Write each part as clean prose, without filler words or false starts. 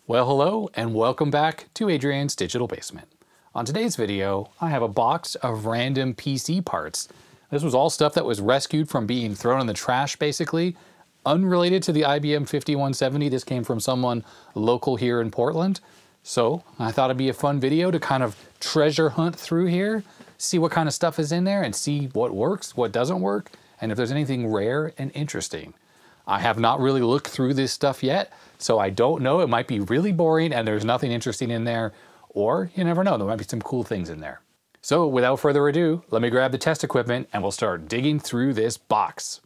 Well, hello and welcome back to Adrian's Digital Basement. On today's video, I have a box of random PC parts. This was all stuff that was rescued from being thrown in the trash, basically. Unrelated to the IBM 5170, this came from someone local here in Portland. So I thought it'd be a fun video to kind of treasure hunt through here, see what kind of stuff is in there and see what works, what doesn't work, and if there's anything rare and interesting. I have not really looked through this stuff yet, so I don't know. It might be really boring and there's nothing interesting in there, or you never know, there might be some cool things in there. So without further ado, let me grab the test equipment and we'll start digging through this box.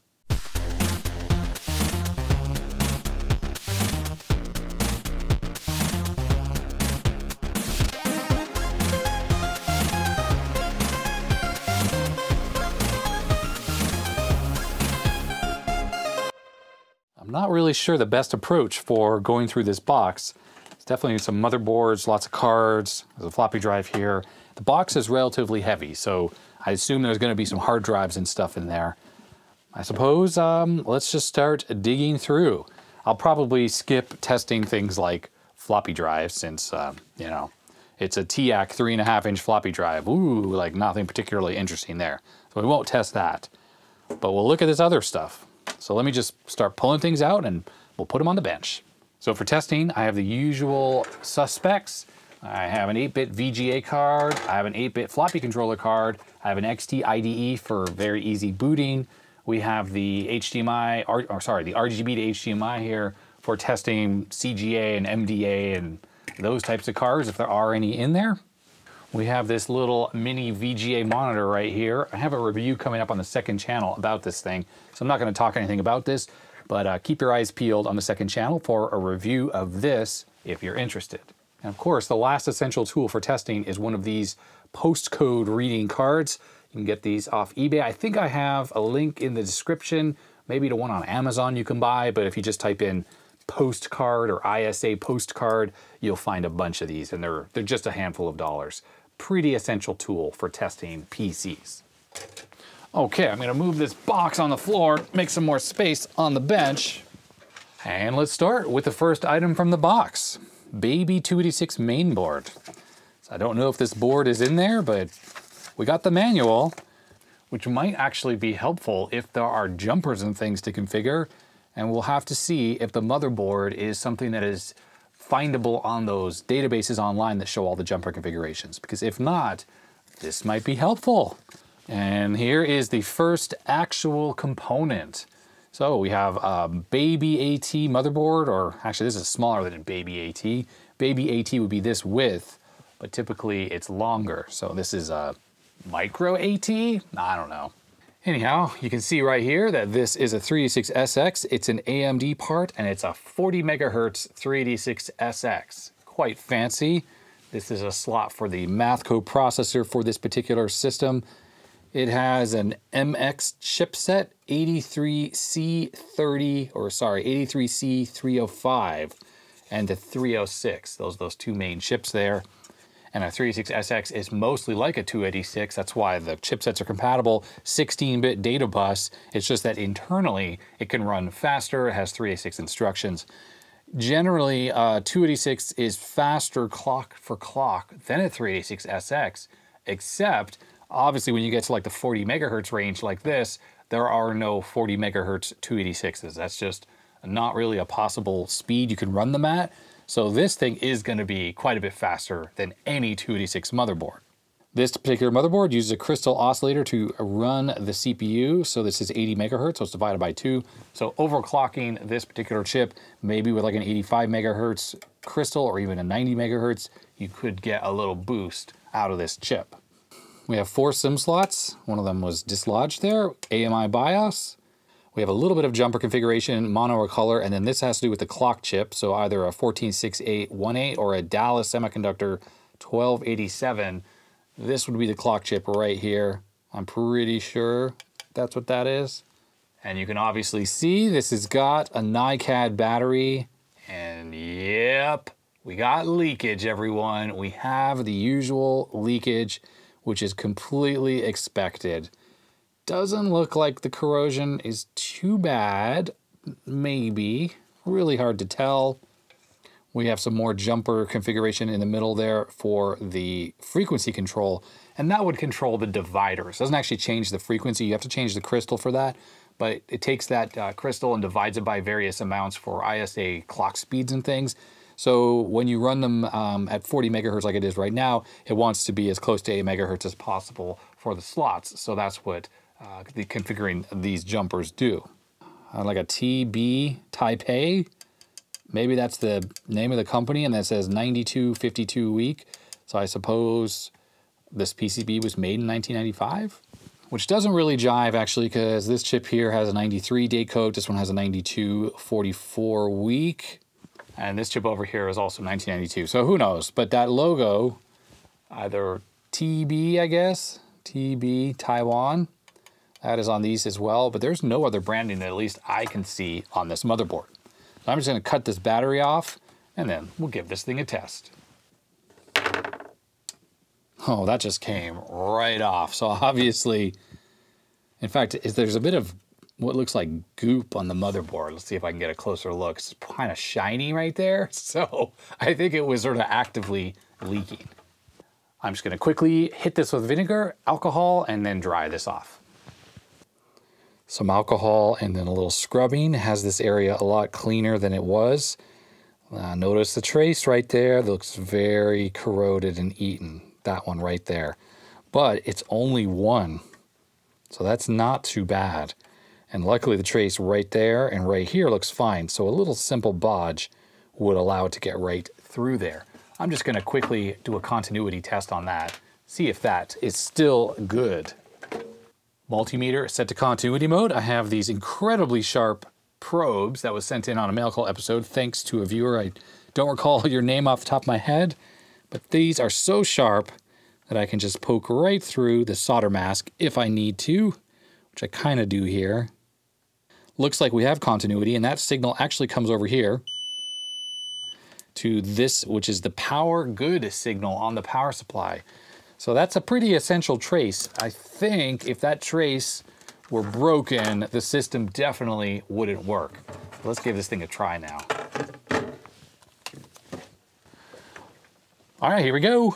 Not really sure the best approach for going through this box. It's definitely some motherboards, lots of cards, there's a floppy drive here. The box is relatively heavy, so I assume there's going to be some hard drives and stuff in there. I suppose let's just start digging through. I'll probably skip testing things like floppy drives since, you know, it's a TIAC 3.5-inch floppy drive. Ooh, like nothing particularly interesting there. So we won't test that. But we'll look at this other stuff. So let me just start pulling things out and we'll put them on the bench. So for testing, I have the usual suspects. I have an 8-bit VGA card. I have an 8-bit floppy controller card. I have an XT IDE for very easy booting. We have the HDMI, the RGB to HDMI here for testing CGA and MDA and those types of cards, if there are any in there. We have this little mini VGA monitor right here. I have a review coming up on the second channel about this thing, so I'm not going to talk anything about this, but keep your eyes peeled on the second channel for a review of this if you're interested. And of course, the last essential tool for testing is one of these postcode reading cards. You can get these off eBay. I think I have a link in the description, maybe to one on Amazon you can buy, but if you just type in postcard or ISA postcard, you'll find a bunch of these, and they're just a handful of dollars. Pretty essential tool for testing PCs. Okay, I'm gonna move this box on the floor, make some more space on the bench. And let's start with the first item from the box, Baby 286 Mainboard. So I don't know if this board is in there, but we got the manual, which might actually be helpful if there are jumpers and things to configure. And we'll have to see if the motherboard is something that is findable on those databases online that show all the jumper configurations, because if not, this might be helpful. And here is the first actual component. So we have a Baby AT motherboard, or actually this is smaller than a Baby AT. Baby AT would be this width, but typically it's longer. So this is a Micro AT? I don't know. Anyhow, you can see right here that this is a 386SX. It's an AMD part and it's a 40 megahertz 386SX. Quite fancy. This is a slot for the Mathco processor for this particular system. It has an MX chipset 83C305 and the 306. Those two main chips there. And a 386SX is mostly like a 286. That's why the chipsets are compatible. 16-bit data bus. It's just that internally it can run faster. It has 386 instructions. Generally, 286 is faster clock for clock than a 386SX, except obviously when you get to like the 40 megahertz range like this, there are no 40 megahertz 286s. That's just not really a possible speed you can run them at. So this thing is going to be quite a bit faster than any 286 motherboard. This particular motherboard uses a crystal oscillator to run the CPU. So this is 80 megahertz, so it's divided by 2. So overclocking this particular chip, maybe with like an 85 megahertz crystal or even a 90 megahertz, you could get a little boost out of this chip. We have 4 SIM slots. One of them was dislodged there. AMI BIOS. We have a little bit of jumper configuration, mono or color, and then this has to do with the clock chip. So either a 146818 or a Dallas Semiconductor 1287. This would be the clock chip right here. I'm pretty sure that's what that is. And you can obviously see this has got a NiCad battery. And yep, we got leakage, everyone. We have the usual leakage, which is completely expected. Doesn't look like the corrosion is too bad. Maybe. Really hard to tell. We have some more jumper configuration in the middle there for the frequency control, and that would control the dividers. It doesn't actually change the frequency. You have to change the crystal for that, but it takes that crystal and divides it by various amounts for ISA clock speeds and things. So when you run them at 40 megahertz like it is right now, it wants to be as close to 8 megahertz as possible for the slots. So that's what the configuring these jumpers do. Like a TB Taipei. Maybe that's the name of the company, and that says 9252 week. So I suppose this PCB was made in 1995, which doesn't really jive actually, because this chip here has a 93 date code. This one has a 9244 week. And this chip over here is also 1992. So who knows? But that logo, either TB, I guess, TB Taiwan, that is on these as well. But there's no other branding that at least I can see on this motherboard. So I'm just going to cut this battery off, and then we'll give this thing a test. Oh, that just came right off. So obviously, in fact, there's a bit of what looks like goop on the motherboard. Let's see if I can get a closer look. It's kind of shiny right there. So I think it was sort of actively leaking. I'm just going to quickly hit this with vinegar, alcohol, and then dry this off. Some alcohol and then a little scrubbing has this area a lot cleaner than it was. Notice the trace right there. It looks very corroded and eaten. That one right there. But it's only one. So that's not too bad. And luckily the trace right there and right here looks fine. So a little simple bodge would allow it to get right through there. I'm just going to quickly do a continuity test on that. See if that is still good. Multimeter set to continuity mode. I have these incredibly sharp probes that was sent in on a mail call episode thanks to a viewer. I don't recall your name off the top of my head, but these are so sharp that I can just poke right through the solder mask if I need to, which I kind of do here. Looks like we have continuity, and that signal actually comes over here to this, which is the power good signal on the power supply. So that's a pretty essential trace. I think if that trace were broken, the system definitely wouldn't work. Let's give this thing a try now. All right, here we go.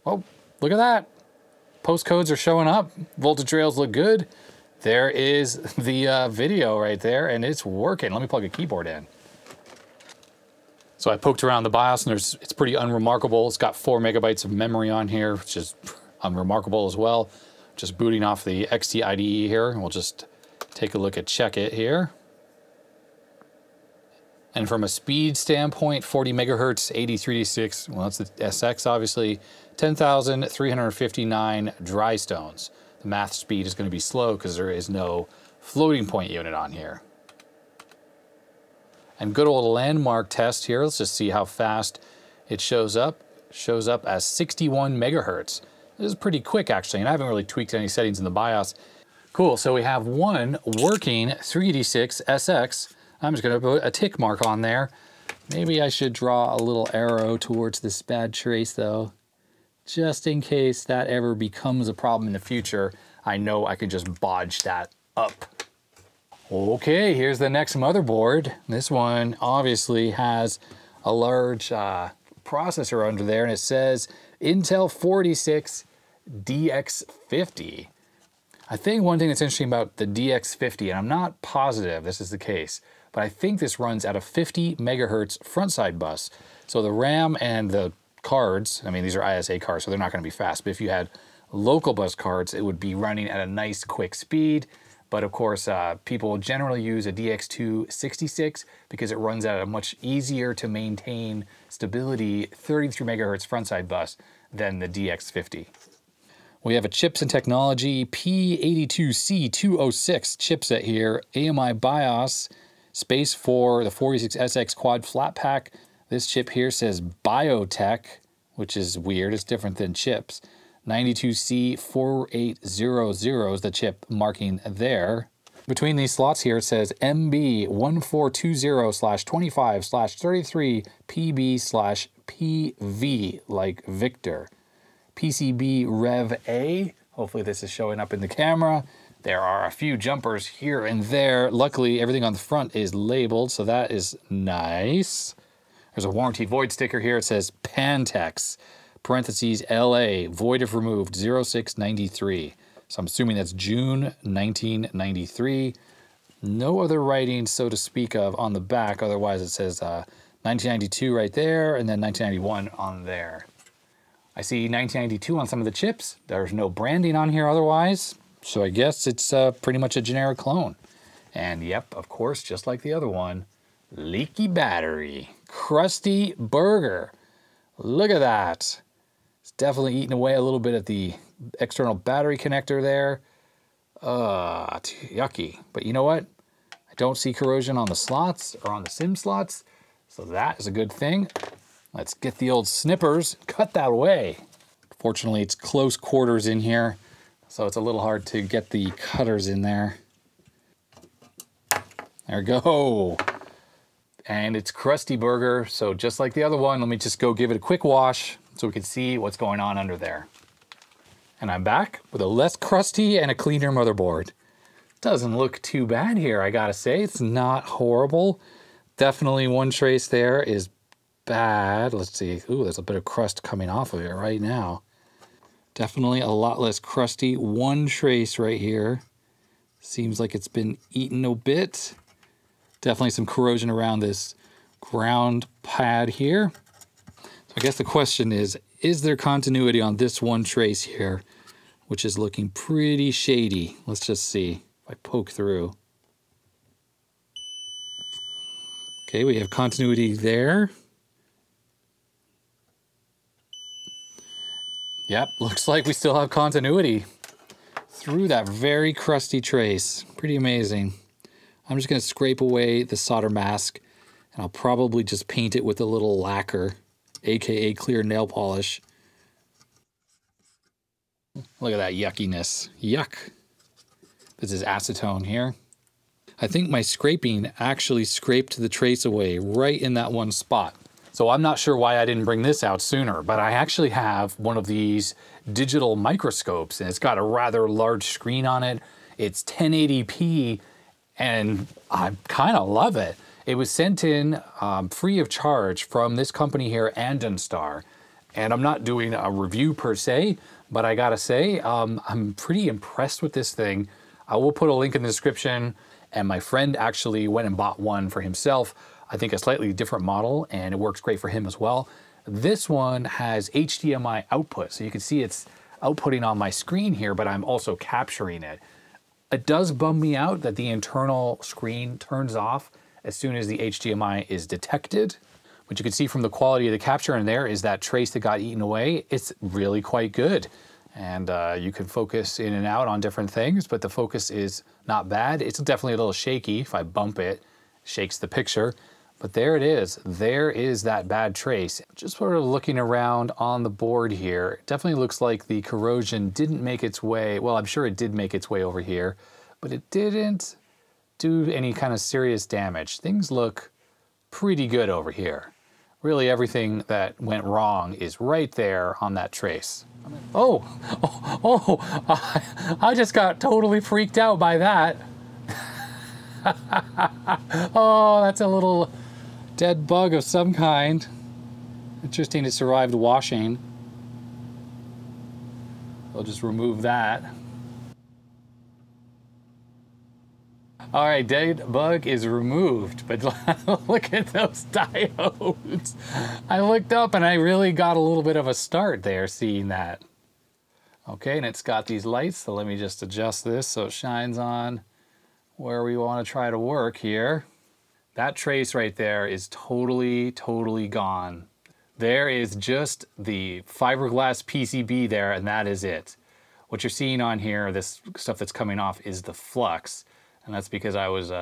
Oh, look at that. Postcodes are showing up. Voltage rails look good. There is the video right there, and it's working. Let me plug a keyboard in. So I poked around the BIOS, and it's pretty unremarkable. It's got 4 megabytes of memory on here, which is unremarkable as well. Just booting off the XT IDE here, and we'll just take a look at check it here. And from a speed standpoint, 40 megahertz, 8386, well, that's the SX, obviously, 10,359 dry stones. The math speed is going to be slow because there is no floating point unit on here. And good old landmark test here. Let's just see how fast it shows up. Shows up as 61 megahertz. This is pretty quick, actually, and I haven't really tweaked any settings in the BIOS. Cool, so we have one working 386 SX. I'm just going to put a tick mark on there. Maybe I should draw a little arrow towards this bad trace, though. Just in case that ever becomes a problem in the future, I know I can just bodge that up. Okay, here's the next motherboard. This one obviously has a large processor under there, and it says Intel 46 DX50. I think one thing that's interesting about the DX50, and I'm not positive this is the case, but I think this runs at a 50 megahertz frontside bus. So the RAM and the cards, I mean, these are ISA cards, so they're not going to be fast, but if you had local bus cards, it would be running at a nice quick speed. But of course, people generally use a DX266 because it runs at a much easier to maintain stability 33 megahertz frontside bus than the DX50. We have a Chipset Technology P82C206 chipset here, AMI BIOS, space for the 46SX quad flat pack. This chip here says Bioteq, which is weird, it's different than chips. 92C4800 is the chip marking there. Between these slots here it says MB1420/25/33PB/PV, like Victor. PCB Rev A, hopefully this is showing up in the camera. There are a few jumpers here and there. Luckily everything on the front is labeled, so that is nice. There's a warranty void sticker here. It says Pantex, parentheses LA, void if removed, 0693. So I'm assuming that's June 1993. No other writing, so to speak of, on the back. Otherwise, it says 1992 right there, and then 1991 on there. I see 1992 on some of the chips. There's no branding on here otherwise. So I guess it's pretty much a generic clone. And yep, of course, just like the other one, leaky battery, crusty burger. Look at that. It's definitely eating away a little bit at the external battery connector there. Yucky. But you know what? I don't see corrosion on the slots or on the SIM slots. So that is a good thing. Let's get the old snippers, cut that away. Fortunately, it's close quarters in here, so it's a little hard to get the cutters in there. There we go. And it's crusty burger, so just like the other one, let me just go give it a quick wash so we can see what's going on under there. And I'm back with a less crusty and a cleaner motherboard. Doesn't look too bad here, I gotta say. It's not horrible. Definitely one trace there is bad. Let's see. Ooh, there's a bit of crust coming off of it right now. Definitely a lot less crusty. One trace right here. Seems like it's been eaten a bit. Definitely some corrosion around this ground pad here. So I guess the question is there continuity on this one trace here, which is looking pretty shady? Let's just see if I poke through. Okay, we have continuity there. Yep, looks like we still have continuity through that very crusty trace. Pretty amazing. I'm just gonna scrape away the solder mask, and I'll probably just paint it with a little lacquer, AKA clear nail polish. Look at that yuckiness. Yuck. This is acetone here. I think my scraping actually scraped the trace away right in that one spot. So I'm not sure why I didn't bring this out sooner, but I actually have one of these digital microscopes, and it's got a rather large screen on it. It's 1080p, and I kind of love it. It was sent in free of charge from this company here, Andonstar. And I'm not doing a review per se, but I gotta say, I'm pretty impressed with this thing. I will put a link in the description, and my friend actually went and bought one for himself. I think a slightly different model, and it works great for him as well. This one has HDMI output, so you can see it's outputting on my screen here, but I'm also capturing it. It does bum me out that the internal screen turns off as soon as the HDMI is detected. What you can see from the quality of the capture in there is that trace that got eaten away. It's really quite good. And you can focus in and out on different things, but the focus is not bad. It's definitely a little shaky. If I bump it, shakes the picture. But there it is. There is that bad trace. Just sort of looking around on the board here, it definitely looks like the corrosion didn't make its way. Well, I'm sure it did make its way over here, but it didn't do any kind of serious damage. Things look pretty good over here. Really everything that went wrong is right there on that trace. I just got totally freaked out by that. Oh, that's a little dead bug of some kind. Interesting, it survived washing. I'll just remove that. All right, dead bug is removed, but look at those diodes. I looked up and I really got a little bit of a start there seeing that. Okay, and it's got these lights, so let me just adjust this so it shines on where we want to try to work here. That trace right there is totally gone. There is just the fiberglass PCB there, and that is it. What you're seeing on here, this stuff that's coming off, is the flux. And that's because I was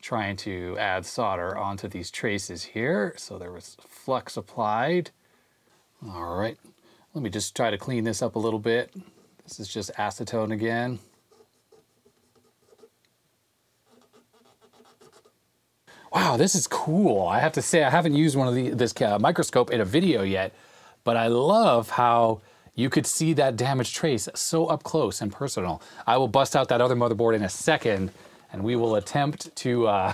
trying to add solder onto these traces here. So there was flux applied. All right, let me just try to clean this up a little bit. This is just acetone again. Wow, this is cool. I have to say, I haven't used one of this microscope in a video yet, but I love how you could see that damaged trace so up close and personal. I will bust out that other motherboard in a second, and we will attempt to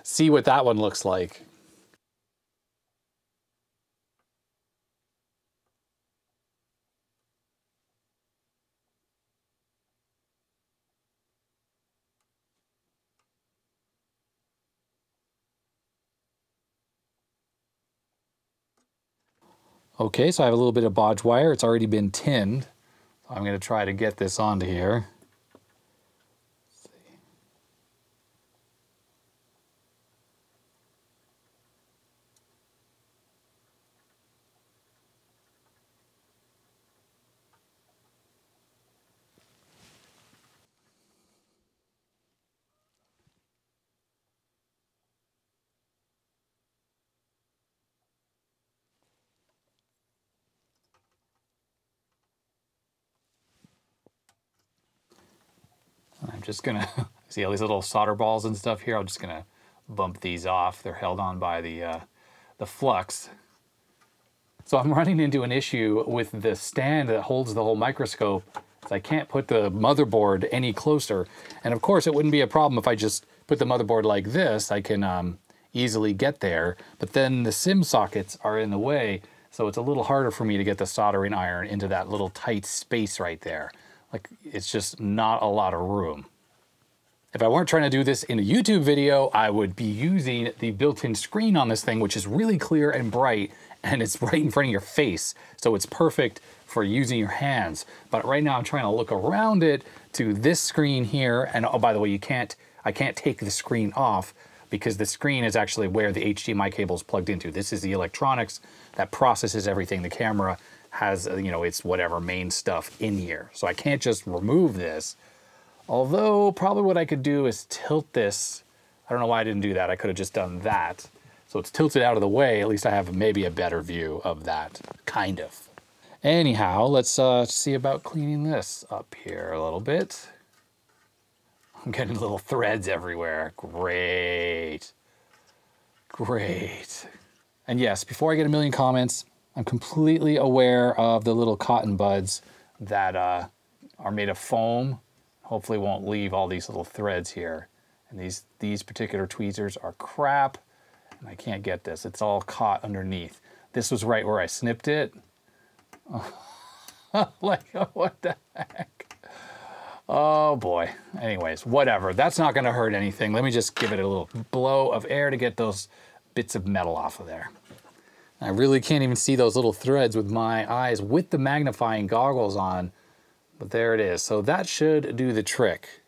see what that one looks like. Okay, so I have a little bit of bodge wire. It's already been tinned. So I'm going to try to get this onto here. I'm just gonna, see all these little solder balls and stuff here? I'm just gonna bump these off. They're held on by the flux. So I'm running into an issue with the stand that holds the whole microscope. So I can't put the motherboard any closer. And of course it wouldn't be a problem if I just put the motherboard like this. I can easily get there, but then the SIM sockets are in the way. So it's a little harder for me to get the soldering iron into that little tight space right there. Like, it's just not a lot of room. If I weren't trying to do this in a YouTube video, I would be using the built-in screen on this thing, which is really clear and bright, and it's right in front of your face. So it's perfect for using your hands. But right now I'm trying to look around it to this screen here. And oh, by the way, I can't take the screen off because the screen is actually where the HDMI cable is plugged into. This is the electronics that processes everything. The camera has, you know, it's whatever main stuff in here. So I can't just remove this. Although probably what I could do is tilt this. I don't know why I didn't do that. I could have just done that. So it's tilted out of the way. At least I have maybe a better view of that, kind of. Anyhow, let's see about cleaning this up here a little bit. I'm getting little threads everywhere. Great. Great. And yes, before I get a million comments, I'm completely aware of the little cotton buds that are made of foam. Hopefully won't leave all these little threads here. And these particular tweezers are crap, and I can't get this. It's all caught underneath. This was right where I snipped it. Like, what the heck? Oh boy. Anyways, whatever. That's not gonna hurt anything. Let me just give it a little blow of air to get those bits of metal off of there. I really can't even see those little threads with my eyes with the magnifying goggles on, but there it is. So that should do the trick.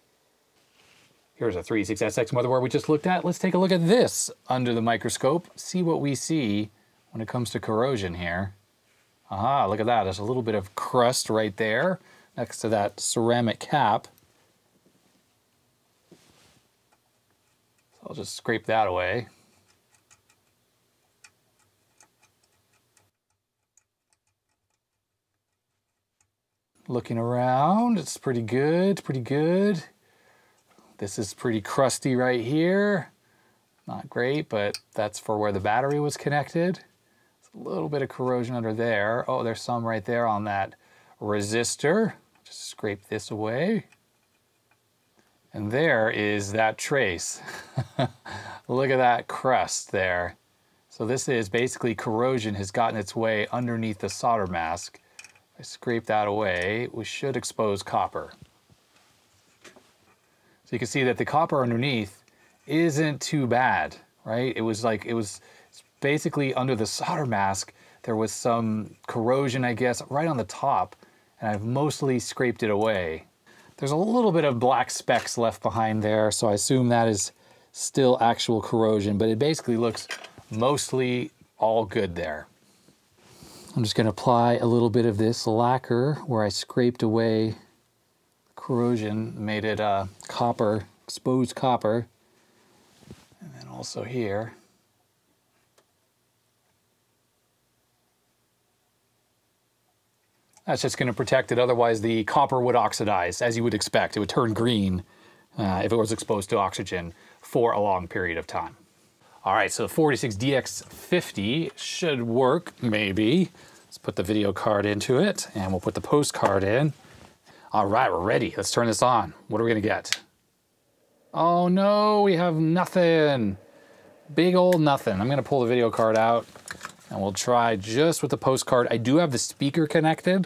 Here's a 36SX motherboard we just looked at. Let's take a look at this under the microscope, see what we see when it comes to corrosion here. Aha, look at that. There's a little bit of crust right there next to that ceramic cap. So I'll just scrape that away. Looking around, it's pretty good, pretty good. This is pretty crusty right here. Not great, but that's for where the battery was connected. It's a little bit of corrosion under there. Oh, there's some right there on that resistor. Just scrape this away. And there is that trace. Look at that crust there. So this is basically corrosion has gotten its way underneath the solder mask. I scrape that away, we should expose copper. So you can see that the copper underneath isn't too bad, right? It was basically under the solder mask, there was some corrosion, I guess, right on the top, and I've mostly scraped it away. There's a little bit of black specks left behind there, so I assume that is still actual corrosion, but it basically looks mostly all good there. I'm just going to apply a little bit of this lacquer where I scraped away corrosion, made it copper, exposed copper. And then also here. That's just going to protect it, otherwise the copper would oxidize, as you would expect. It would turn green if it was exposed to oxygen for a long period of time. All right, so 46DX50 should work, maybe. Let's put the video card into it, and we'll put the postcard in. All right, we're ready. Let's turn this on. What are we gonna get? Oh no, we have nothing. Big old nothing. I'm gonna pull the video card out, and we'll try just with the postcard. I do have the speaker connected.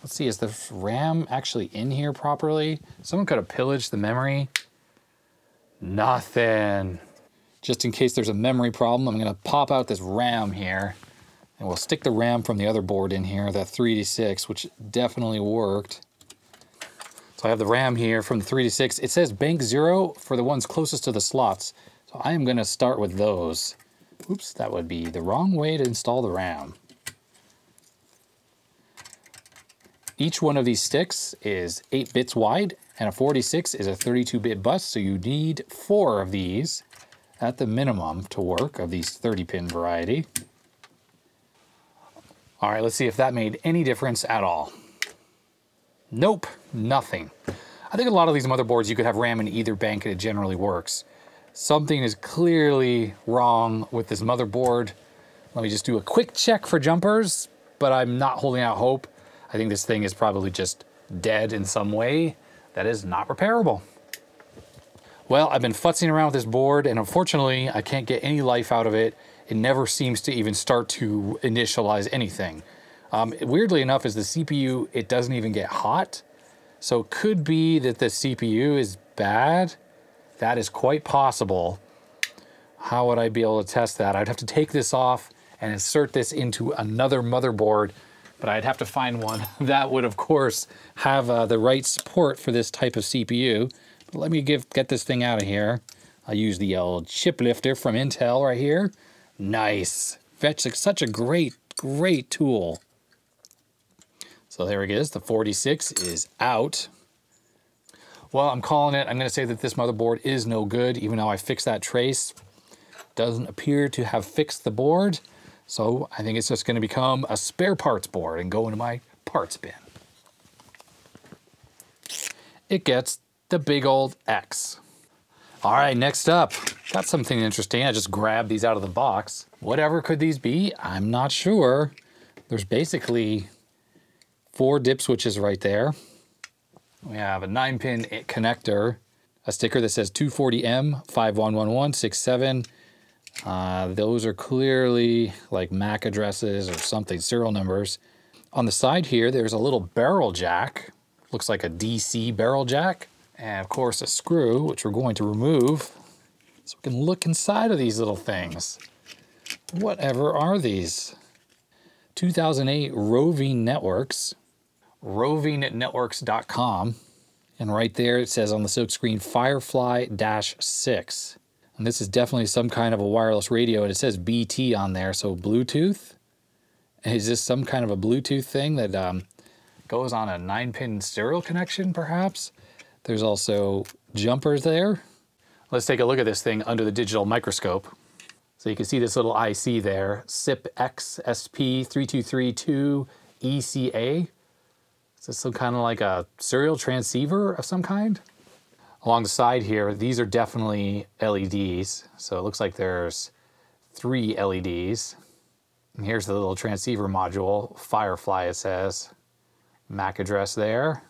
Let's see, is the RAM actually in here properly? Someone could have pillaged the memory. Nothing. Just in case there's a memory problem, I'm gonna pop out this RAM here And we'll stick the RAM from the other board in here, that 386, which definitely worked. So I have the RAM here from the 386. It says bank 0 for the ones closest to the slots. So I am going to start with those. Oops, that would be the wrong way to install the RAM. Each one of these sticks is 8 bits wide, and a 46 is a 32-bit bus, so you need 4 of these at the minimum to work, of these 30-pin variety. All right, let's see if that made any difference at all. Nope, nothing. I think a lot of these motherboards, you could have RAM in either bank and it generally works. Something is clearly wrong with this motherboard. Let me just do a quick check for jumpers, but I'm not holding out hope. I think this thing is probably just dead in some way that is not repairable. Well, I've been futzing around with this board, and unfortunately, I can't get any life out of it. It never seems to even start to initialize anything. Weirdly enough, is the CPU, it doesn't even get hot. So it could be that the CPU is bad. That is quite possible. How would I be able to test that? I'd have to take this off and insert this into another motherboard, but I'd have to find one that would, of course, have the right support for this type of CPU. But let me get this thing out of here. I'll use the old chip lifter from Intel right here. Nice. Fetch such a great tool. So there it is. The 46 is out. Well, I'm calling it. I'm going to say that this motherboard is no good, even though I fixed that trace. Doesn't appear to have fixed the board. So I think it's just going to become a spare parts board and go into my parts bin. It gets the big old X. All right, next up, got something interesting. I just grabbed these out of the box. Whatever could these be? I'm not sure. There's basically 4 dip switches right there. We have a 9-pin connector, a sticker that says 240M 511167. Those are clearly like MAC addresses or something, serial numbers. On the side here, there's a little barrel jack. Looks like a DC barrel jack. And of course a screw, which we're going to remove. So we can look inside of these little things. Whatever are these? 2008 Roving Networks. rovingnetworks.com. And right there it says on the silk screen Firefly-6. And this is definitely some kind of a wireless radio, and it says BT on there, so Bluetooth. Is this some kind of a Bluetooth thing that goes on a 9-pin serial connection, perhaps? There's also jumpers there. Let's take a look at this thing under the digital microscope. So you can see this little IC there, SIP-X-SP3232-ECA. Is this some kind of like a serial transceiver of some kind? Along the side here, these are definitely LEDs. So it looks like there's 3 LEDs. And here's the little transceiver module, Firefly it says. MAC address there.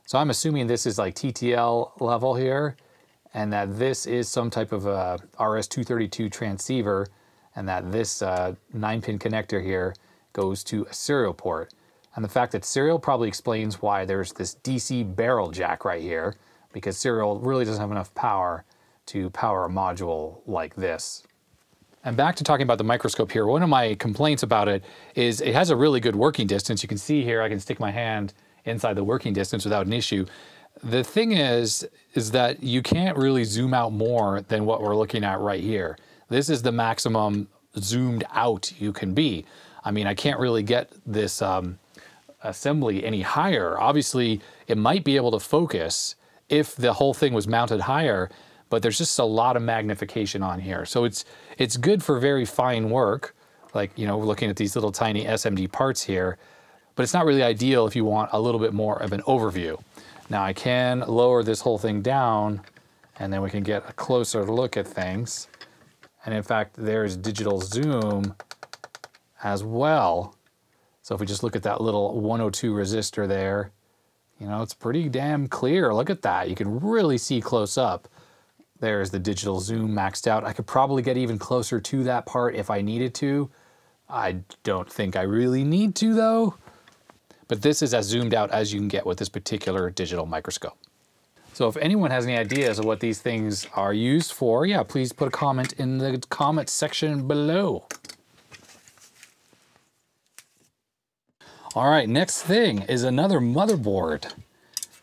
So I'm assuming this is like TTL level here, and that this is some type of a RS-232 transceiver, and that this 9-pin connector here goes to a serial port. And the fact that serial probably explains why there's this DC barrel jack right here, because serial really doesn't have enough power to power a module like this. And back to talking about the microscope here, one of my complaints about it is it has a really good working distance. You can see here, I can stick my hand inside the working distance without an issue. The thing is that you can't really zoom out more than what we're looking at right here. This is the maximum zoomed out you can be. I mean, I can't really get this assembly any higher. Obviously, it might be able to focus if the whole thing was mounted higher, but there's just a lot of magnification on here. So it's good for very fine work, like, you know, we're looking at these little tiny SMD parts here, but it's not really ideal if you want a little bit more of an overview. Now I can lower this whole thing down, and then we can get a closer look at things. And in fact, there's digital zoom as well. So if we just look at that little 102 resistor there, you know, it's pretty damn clear. Look at that. You can really see close up. There's the digital zoom maxed out. I could probably get even closer to that part if I needed to. I don't think I really need to though. But this is as zoomed out as you can get with this particular digital microscope. So if anyone has any ideas of what these things are used for, yeah, please put a comment in the comment section below. All right, next thing is another motherboard.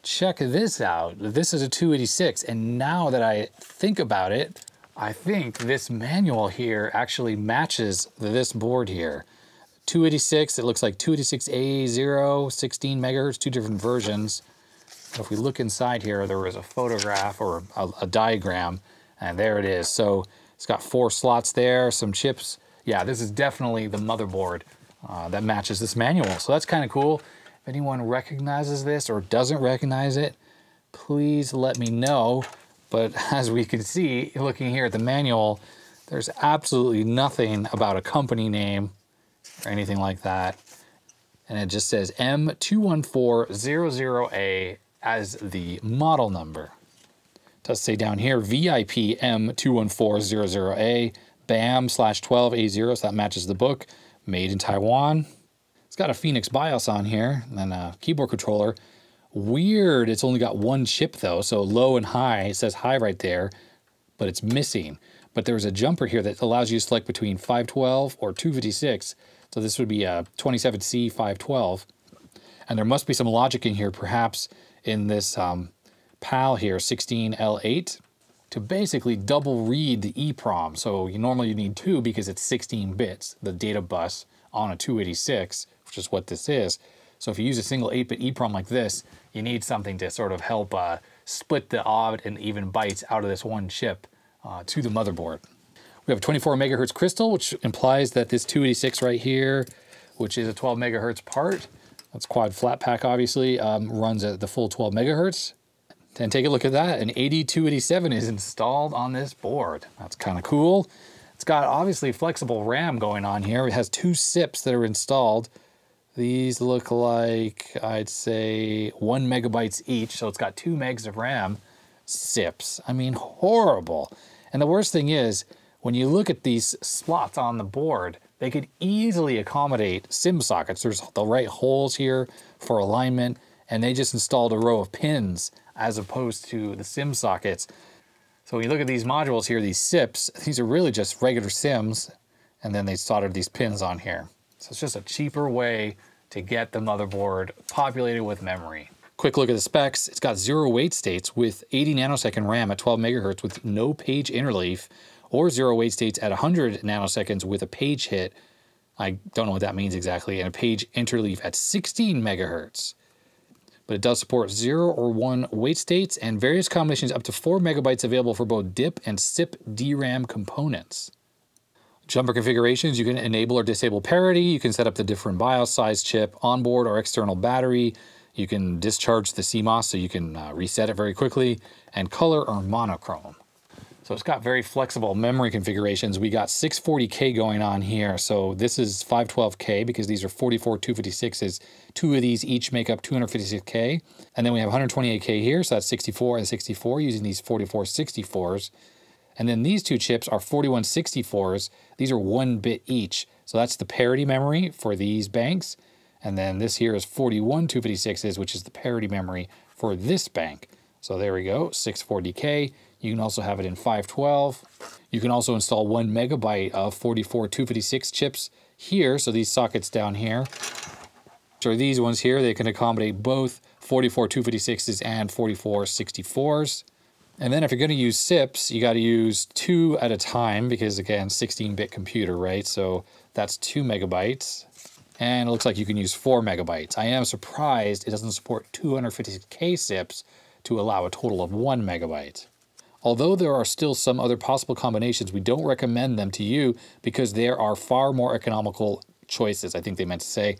Check this out. This is a 286, and now that I think about it, I think this manual here actually matches this board here. 286, it looks like 286A0, 16 megahertz, two different versions. If we look inside here, there was a photograph or a diagram, and there it is. So it's got 4 slots there, some chips. Yeah, this is definitely the motherboard that matches this manual. So that's kind of cool. If anyone recognizes this or doesn't recognize it, please let me know. But as we can see, looking here at the manual, there's absolutely nothing about a company name or anything like that. And it just says M21400A as the model number. It does say down here, VIP M21400A, BAM/12A0, so that matches the book, made in Taiwan. It's got a Phoenix BIOS on here, and a keyboard controller. Weird, it's only got 1 chip though, so low and high, it says high right there, but it's missing. But there's a jumper here that allows you to select between 512 or 256, so this would be a 27C 512. And there must be some logic in here, perhaps in this PAL here, 16L8, to basically double read the EEPROM. So normally you need 2 because it's 16 bits, the data bus on a 286, which is what this is. So if you use a single 8-bit EEPROM like this, you need something to sort of help split the odd and even bytes out of this one chip to the motherboard. We have a 24 megahertz crystal, which implies that this 286 right here, which is a 12 megahertz part, that's quad flat pack obviously, runs at the full 12 megahertz. And take a look at that, an 8287 is installed on this board. That's kind of cool. It's got obviously flexible RAM going on here. It has 2 SIPs that are installed. These look like, I'd say, 1 megabytes each, so it's got 2 megs of RAM. SIPs, I mean, horrible. And the worst thing is, when you look at these slots on the board, they could easily accommodate SIM sockets. There's the right holes here for alignment, and they just installed a row of pins as opposed to the SIM sockets. So when you look at these modules here, these SIPs, these are really just regular SIMs, and then they soldered these pins on here. So it's just a cheaper way to get the motherboard populated with memory. Quick look at the specs. It's got 0 wait states with 80 nanosecond RAM at 12 megahertz with no page interleaf, or 0 wait states at 100 nanoseconds with a page hit. I don't know what that means exactly, and a page interleaf at 16 megahertz. But it does support 0 or 1 wait states and various combinations up to 4 megabytes available for both DIP and SIP DRAM components. Jumper configurations, you can enable or disable parity, you can set up the different BIOS size chip, onboard or external battery, you can discharge the CMOS so you can reset it very quickly, and color or monochrome. So it's got very flexible memory configurations. We got 640K going on here, so this is 512K because these are 44 256s. 2 of these each make up 256K, and then we have 128K here, so that's 64 and 64 using these 4464s. And then these 2 chips are 4164s. These are 1 bit each. So that's the parity memory for these banks. And then this here is 41 256s, which is the parity memory for this bank. So there we go, 640K. You can also have it in 512. You can also install 1 megabyte of 44 256 chips here. So these sockets down here, or these ones here, they can accommodate both 44 256s and 44 64s. And then if you're going to use SIPs, you got to use 2 at a time because, again, 16-bit computer, right? So that's 2 megabytes. And it looks like you can use 4 megabytes. I am surprised it doesn't support 256K SIPs to allow a total of 1 megabyte. Although there are still some other possible combinations, we don't recommend them to you because there are far more economical choices, I think they meant to say.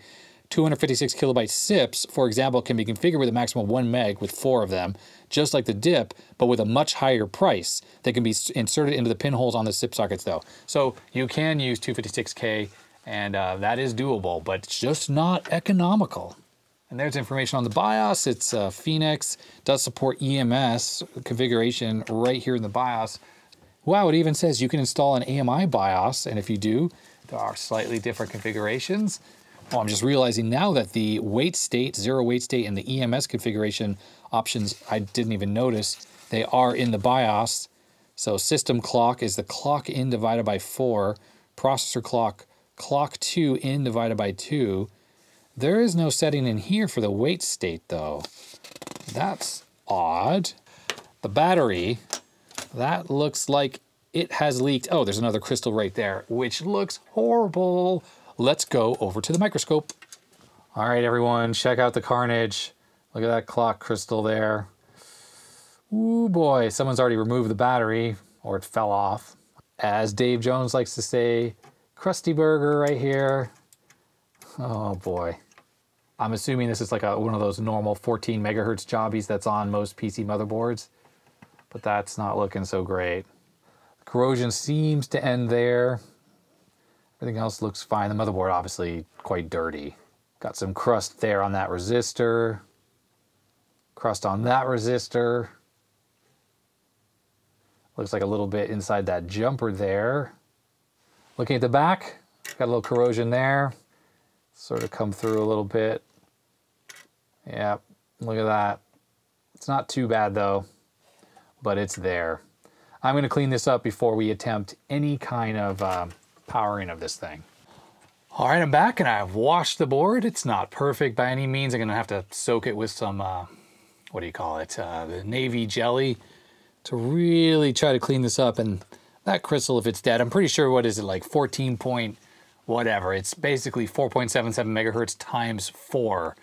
256 kilobyte SIPs, for example, can be configured with a maximum of 1 meg with 4 of them, just like the DIP, but with a much higher price. They can be inserted into the pinholes on the SIP sockets though. So you can use 256K, and that is doable, but it's just not economical. And there's information on the BIOS. It's Phoenix, does support EMS configuration right here in the BIOS. Wow, it even says you can install an AMI BIOS, and if you do, there are slightly different configurations. Well, I'm just realizing now that the wait state, 0 wait state, and the EMS configuration options, I didn't even notice. They are in the BIOS. So system clock is the clock in divided by 4. Processor clock, clock 2 in divided by 2. There is no setting in here for the wait state though. That's odd. The battery, that looks like it has leaked. Oh, there's another crystal right there, which looks horrible. Let's go over to the microscope. All right, everyone, check out the carnage. Look at that clock crystal there. Ooh boy, someone's already removed the battery, or it fell off. As Dave Jones likes to say, crusty burger right here. Oh boy. I'm assuming this is like one of those normal 14 megahertz jobbies that's on most PC motherboards, but that's not looking so great. The corrosion seems to end there. Everything else looks fine. The motherboard obviously quite dirty. Got some crust there on that resistor. Crust on that resistor. Looks like a little bit inside that jumper there. Looking at the back, got a little corrosion there. Sort of come through a little bit. Yeah, look at that. It's not too bad though, but it's there. I'm going to clean this up before we attempt any kind of powering of this thing. All right, I'm back and I've washed the board. It's not perfect by any means. I'm going to have to soak it with some, what do you call it, the navy jelly to really try to clean this up. And that crystal, if it's dead, I'm pretty sure, what is it, like 14 point whatever. It's basically 4.77 megahertz times 4.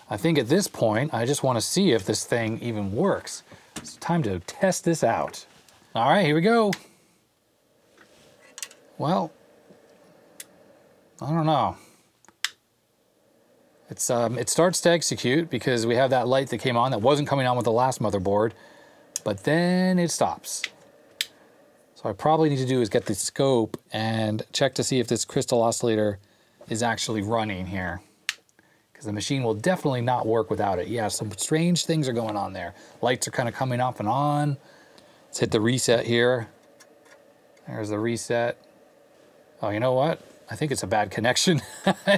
I think at this point, I just want to see if this thing even works. It's time to test this out. All right, here we go. Well, I don't know. It's it starts to execute because we have that light that came on that wasn't coming on with the last motherboard, but then it stops. So I probably need to do is get the scope and check to see if this crystal oscillator is actually running here, because the machine will definitely not work without it. Yeah, some strange things are going on there. Lights are kind of coming off and on. Let's hit the reset here. There's the reset. Oh, you know what? I think it's a bad connection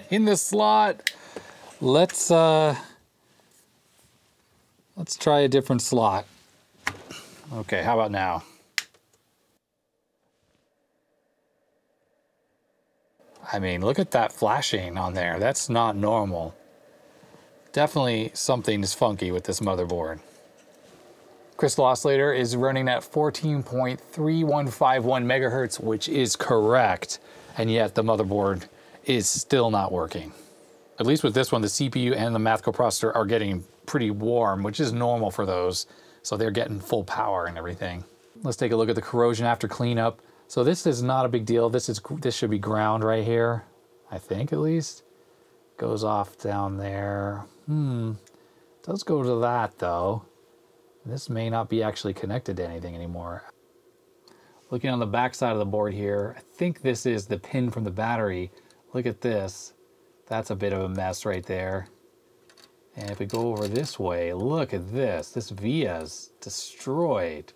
in the slot. Let's try a different slot. Okay, how about now? I mean, look at that flashing on there. That's not normal. Definitely something is funky with this motherboard. Crystal oscillator is running at 14.3151 megahertz, which is correct. And yet the motherboard is still not working. At least with this one, the CPU and the math coprocessor are getting pretty warm, which is normal for those. So they're getting full power and everything. Let's take a look at the corrosion after cleanup. So this is not a big deal. This should be ground right here, I think at least. Goes off down there. Does go to that though. This may not be actually connected to anything anymore. Looking on the back side of the board here, I think this is the pin from the battery. Look at this. That's a bit of a mess right there. And if we go over this way, look at this. This via's destroyed.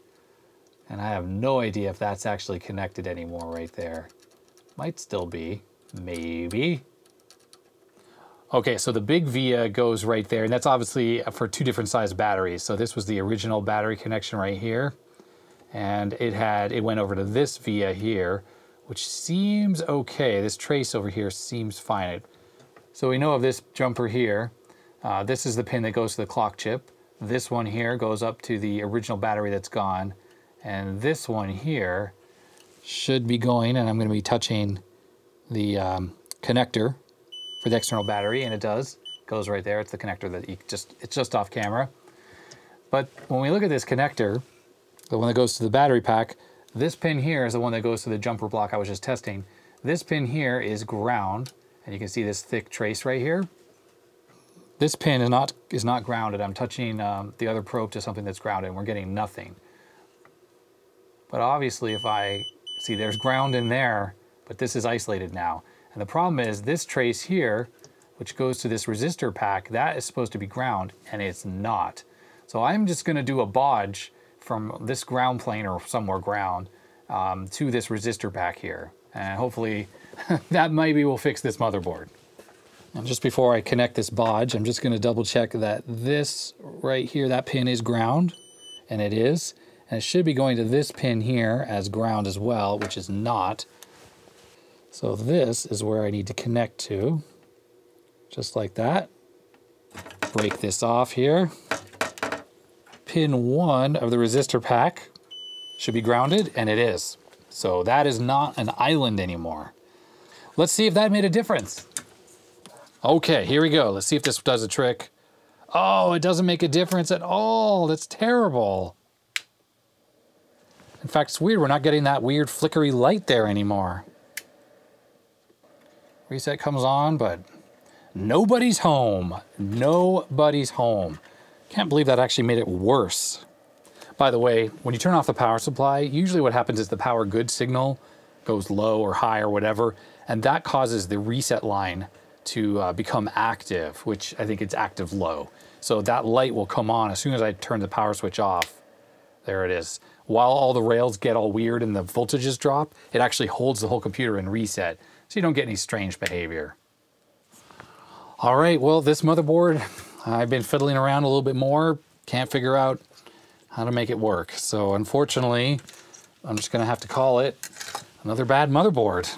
And I have no idea if that's actually connected anymore right there. Might still be, maybe. Okay, so the big via goes right there, and that's obviously for two different size batteries. So this was the original battery connection right here. And it went over to this via here, which seems okay. This trace over here seems fine. So we know of this jumper here. This is the pin that goes to the clock chip. This one here goes up to the original battery that's gone. And this one here should be going, and I'm going to be touching the connector for the external battery, and it does. It goes right there. It's the connector that it's just off camera. But when we look at this connector, the one that goes to the battery pack, this pin here is the one that goes to the jumper block I was just testing. This pin here is ground, and you can see this thick trace right here. This pin is not grounded. I'm touching the other probe to something that's grounded, and we're getting nothing. But obviously if I see there's ground in there, but this is isolated now. And the problem is this trace here, which goes to this resistor pack, that is supposed to be ground, and it's not. So I'm just gonna do a bodge from this ground plane or somewhere ground to this resistor pack here. And hopefully that maybe will fix this motherboard. And just before I connect this bodge, I'm just gonna double check that this right here, that pin is ground, and it is. And it should be going to this pin here as ground as well, which is not. So this is where I need to connect to. just like that. Break this off here. Pin 1 of the resistor pack should be grounded, and it is. So that is not an island anymore. Let's see if that made a difference. Okay, here we go. Let's see if this does a trick. Oh, it doesn't make a difference at all. That's terrible. In fact, it's weird. We're not getting that weird flickery light there anymore. Reset comes on, but nobody's home. Nobody's home. Can't believe that actually made it worse. By the way, when you turn off the power supply, usually what happens is the power good signal goes low or high or whatever, and that causes the reset line to become active, which I think it's active low. So that light will come on as soon as I turn the power switch off. There it is. While all the rails get all weird and the voltages drop, it actually holds the whole computer in reset, so you don't get any strange behavior. All right, well, this motherboard, I've been fiddling around a little bit more, can't figure out how to make it work. So unfortunately, I'm just gonna have to call it another bad motherboard.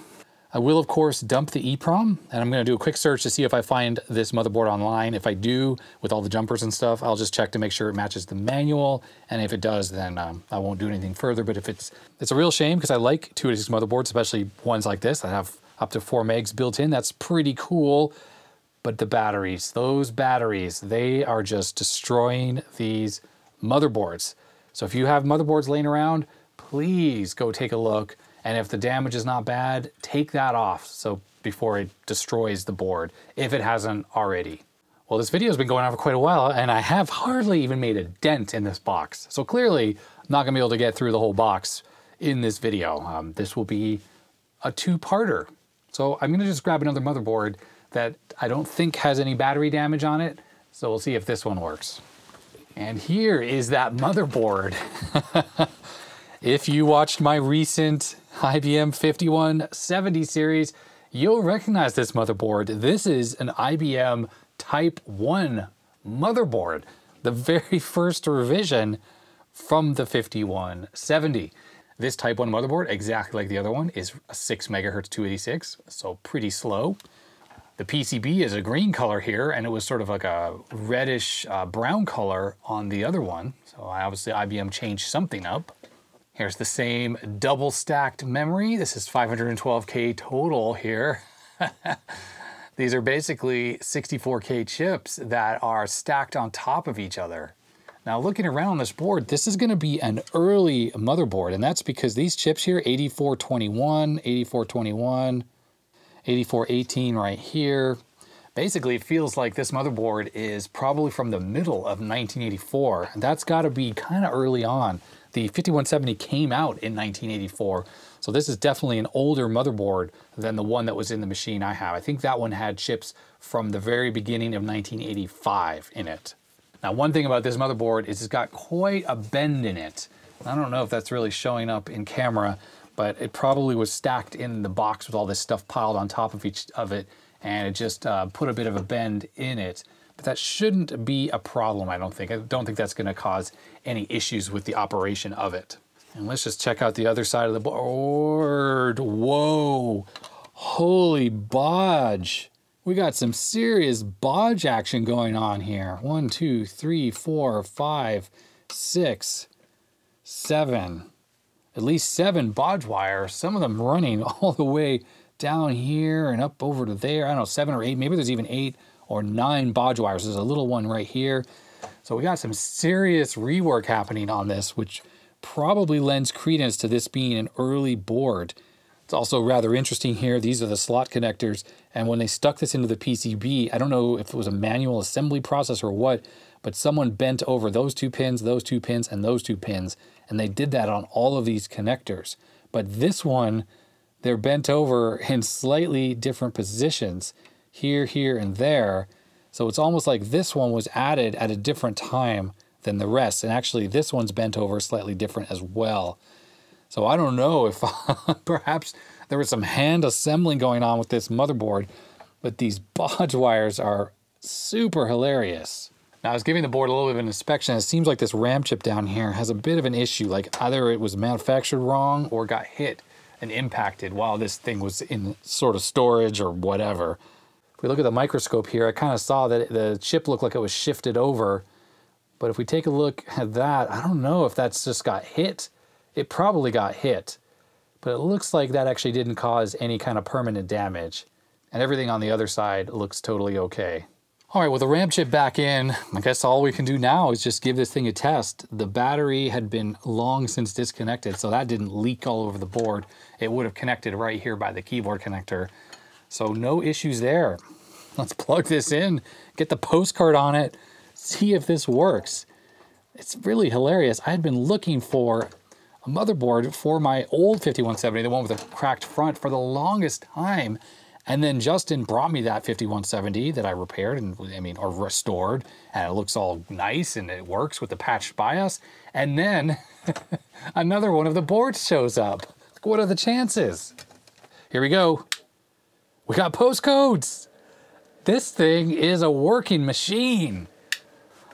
I will, of course, dump the EEPROM, and I'm gonna do a quick search to see if I find this motherboard online. If I do, with all the jumpers and stuff, I'll just check to make sure it matches the manual, and if it does, then I won't do anything further. But if it's a real shame, because I like 286 motherboards, especially ones like this that have up to 4 megs built in. That's pretty cool. But the batteries, those batteries, they are just destroying these motherboards. So if you have motherboards laying around, please go take a look. And if the damage is not bad, take that off so before it destroys the board, if it hasn't already. Well, this video has been going on for quite a while, and I have hardly even made a dent in this box. So clearly, I'm not gonna be able to get through the whole box in this video. This will be a two-parter. So I'm gonna just grab another motherboard that I don't think has any battery damage on it. So we'll see if this one works. And here is that motherboard. If you watched my recent IBM 5170 series, you'll recognize this motherboard. This is an IBM Type 1 motherboard, the very first revision from the 5170. This Type 1 motherboard, exactly like the other one, is a 6 megahertz 286, so pretty slow. The PCB is a green color here, and it was sort of like a reddish brown color on the other one. So obviously IBM changed something up. Here's the same double stacked memory. This is 512K total here. These are basically 64K chips that are stacked on top of each other. Now looking around this board, this is gonna be an early motherboard, and that's because these chips here, 8421, 8421, 8418 right here. Basically, it feels like this motherboard is probably from the middle of 1984, and that's gotta be kind of early on. The 5170 came out in 1984, so this is definitely an older motherboard than the one that was in the machine I have. I think that one had chips from the very beginning of 1985 in it. Now, one thing about this motherboard is it's got quite a bend in it. I don't know if that's really showing up in camera, but it probably was stacked in the box with all this stuff piled on top of each of it, and it just put a bit of a bend in it. But that shouldn't be a problem, I don't think. I don't think that's gonna cause any issues with the operation of it. And let's just check out the other side of the board. Whoa, holy bodge. We got some serious bodge action going on here. 1, 2, 3, 4, 5, 6, 7. At least 7 bodge wires, some of them running all the way down here and up over to there. I don't know, 7 or 8, maybe there's even 8 or 9 bodge wires. There's a little one right here. So we got some serious rework happening on this, which probably lends credence to this being an early board. It's also rather interesting here. These are the slot connectors, and when they stuck this into the PCB, I don't know if it was a manual assembly process or what, but someone bent over those 2 pins, those 2 pins, and those 2 pins, and they did that on all of these connectors. But this one, they're bent over in slightly different positions, here, here, and there. So it's almost like this one was added at a different time than the rest, and actually this one's bent over slightly different as well. So I don't know if perhaps there was some hand assembling going on with this motherboard, but these bodge wires are super hilarious. Now I was giving the board a little bit of an inspection. It seems like this RAM chip down here has a bit of an issue, like either it was manufactured wrong or got hit and impacted while this thing was in sort of storage or whatever. we look at the microscope here, I kind of saw that the chip looked like it was shifted over. But if we take a look at that, I don't know if that's just got hit. It probably got hit. But it looks like that actually didn't cause any kind of permanent damage. And everything on the other side looks totally okay. All right, with the RAM chip back in, I guess all we can do now is just give this thing a test. The battery had been long since disconnected, so that didn't leak all over the board. It would have connected right here by the keyboard connector. So no issues there. Let's plug this in, get the postcard on it, see if this works. It's really hilarious. I had been looking for a motherboard for my old 5170, the one with a cracked front, for the longest time. And then Justin brought me that 5170 that I repaired or restored, and it looks all nice and it works with the patched BIOS. And then another one of the boards shows up. What are the chances? Here we go. We got postcodes. This thing is a working machine.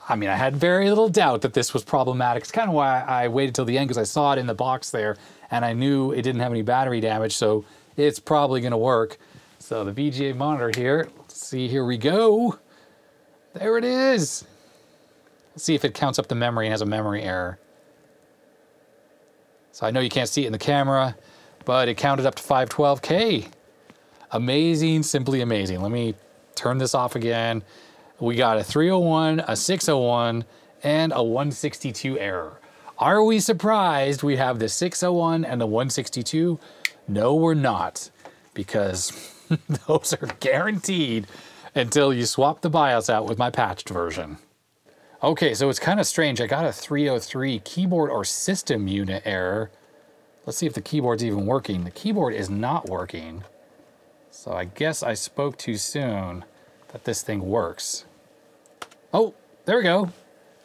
I mean, I had very little doubt that this was problematic. It's kind of why I waited till the end, because I saw it in the box there and I knew it didn't have any battery damage, so it's probably gonna work. So the VGA monitor here, let's see, here we go. There it is. Let's see if it counts up the memory and has a memory error. So I know you can't see it in the camera, but it counted up to 512K. Amazing, simply amazing. Let me turn this off again. We got a 301, a 601, and a 162 error. Are we surprised we have the 601 and the 162? No, we're not, because those are guaranteed until you swap the BIOS out with my patched version. Okay, so it's kind of strange. I got a 303 keyboard or system unit error. Let's see if the keyboard's even working. The keyboard is not working. So I guess I spoke too soon that this thing works. Oh, there we go.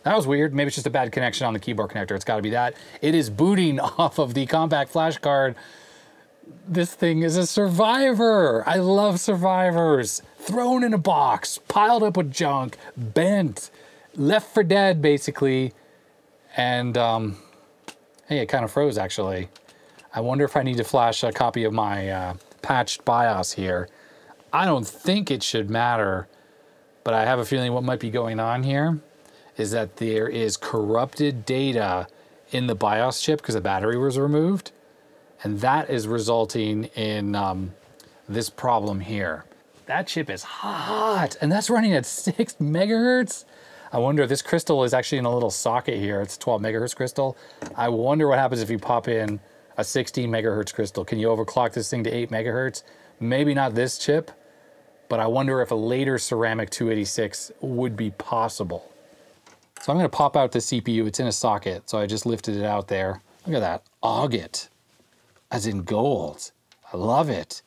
That was weird. Maybe it's just a bad connection on the keyboard connector. It's got to be that. It is booting off of the compact flash card. This thing is a survivor. I love survivors. Thrown in a box, piled up with junk, bent, left for dead, basically. And, hey, it kind of froze, actually. I wonder if I need to flash a copy of my patched BIOS here. I don't think it should matter, but I have a feeling what might be going on here is that there is corrupted data in the BIOS chip because the battery was removed. And that is resulting in this problem here. That chip is hot, and that's running at 6 megahertz. I wonder if this crystal is actually in a little socket here. It's a 12 megahertz crystal. I wonder what happens if you pop in a 16 megahertz crystal. Can you overclock this thing to 8 megahertz? Maybe not this chip, but I wonder if a later ceramic 286 would be possible. So I'm gonna pop out the CPU. It's in a socket, so I just lifted it out there. Look at that, agate, as in gold. I love it.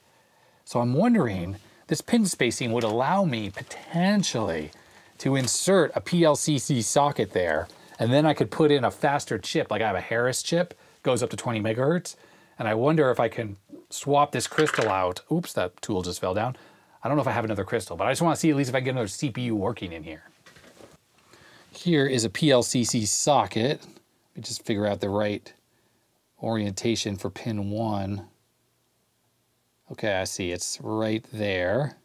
So I'm wondering, this pin spacing would allow me potentially to insert a PLCC socket there, and then I could put in a faster chip, like I have a Harris chip, goes up to 20 megahertz, and I wonder if I can swap this crystal out. Oops, that tool just fell down. I don't know if I have another crystal, but I just want to see at least if I can get another CPU working in here. Here is a PLCC socket. Let me just figure out the right orientation for pin 1. Okay, I see, it's right there.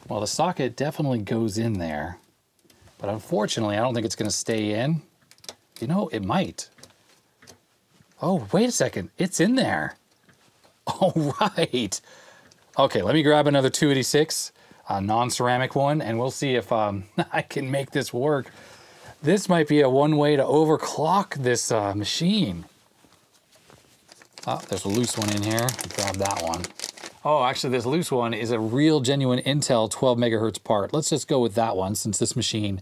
Well, the socket definitely goes in there, but unfortunately, I don't think it's gonna stay in. You know, it might. Oh, wait a second, it's in there. All right. Okay, let me grab another 286, a non-ceramic one, and we'll see if I can make this work. This might be a one way to overclock this machine. Oh, there's a loose one in here. Grab that one. Oh, actually this loose one is a real genuine Intel 12 megahertz part. Let's just go with that one, since this machine,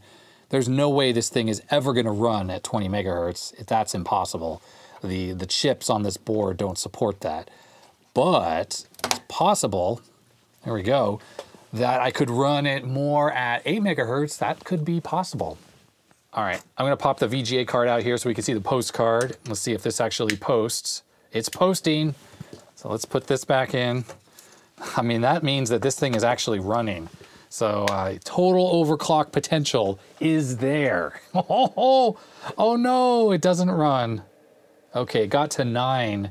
there's no way this thing is ever gonna run at 20 megahertz. That's impossible. The chips on this board don't support that. But it's possible, there we go, that I could run it more at 8 megahertz. That could be possible. All right, I'm gonna pop the VGA card out here so we can see the postcard. Let's see if this actually posts. It's posting, so let's put this back in. I mean, that means that this thing is actually running. So total overclock potential is there. Oh no, it doesn't run. Okay, it got to 9